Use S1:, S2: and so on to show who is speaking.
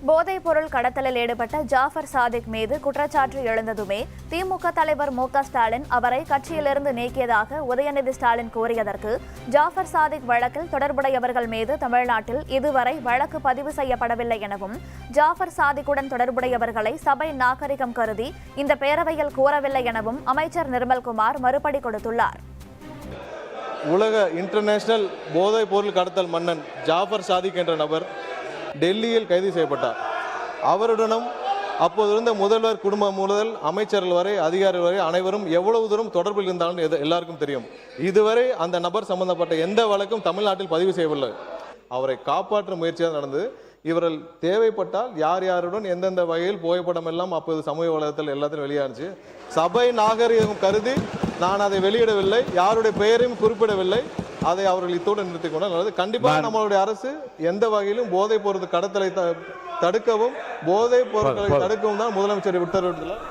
S1: போதைப் பொருள் கடத்தலில் ஈடுபட்ட ஜாஃபர் சாதிக் மீது குற்றச்சாட்டு எழுந்ததுமே திமுக தலைவர் மு.க. ஸ்டாலின் அவரை கட்சியிலிருந்து நீக்கியதாக உதயநிதி ஸ்டாலின் கூறியதற்கு ஜாஃபர் சாதிக் வழக்கில் தொடர்புடையவர்கள் மீது தமிழ்நாட்டில் இதுவரை வழக்கு பதிவு செய்யப்படவில்லை எனவும் ஜாஃபர் சாதிக்குடன் தொடர்புடையவர்களை சபை நாகரிகம் கருதி இந்த பேரவையில் கூறவில்லை எனவும் அமைச்சர் நிர்மல்குமார் மறுபடி கொடுத்துள்ளார்.
S2: உலக இன்டர்நேஷனல் போதைப் பொருள் கடத்தல் மன்னன் ஜாஃபர் சாதிக் என்ற நபர் டெல்லியில் கைது செய்யப்பட்டார். அவருடனும் அப்போது இருந்த முதல்வர் குடும்பம் முதல் அமைச்சர்கள் வரை அதிகாரிகள் வரை அனைவரும் எவ்வளவு தூரம் தொடர்பில் இருந்தாலும் எல்லாருக்கும் தெரியும். இதுவரை அந்த நபர் சம்பந்தப்பட்ட எந்த வழக்கும் தமிழ்நாட்டில் பதிவு செய்யவில்லை. அவரை காப்பாற்றும் முயற்சியாக நடந்தது. இவர்கள் தேவைப்பட்டால் யார் யாருடன் எந்தெந்த வகையில் புகைப்படம் எல்லாம் அப்போது சமூக வலைதளத்தில் எல்லாத்தையும் வெளியானுச்சு. சபை நாகரிகம் கருதி நான் அதை வெளியிடவில்லை, யாருடைய பெயரையும் குறிப்பிடவில்லை. அதை அவர்கள் இத்தோடு நிறுத்திக் கொண்டால் நல்லது. கண்டிப்பாக நம்மளுடைய அரசு எந்த வகையிலும் போதைப் பொருள் கடத்தலை தடுக்கவும் போதைப் பொருட்களை தடுக்கவும் தான் முதலமைச்சர் உத்தரவிட்டுள்ளார்.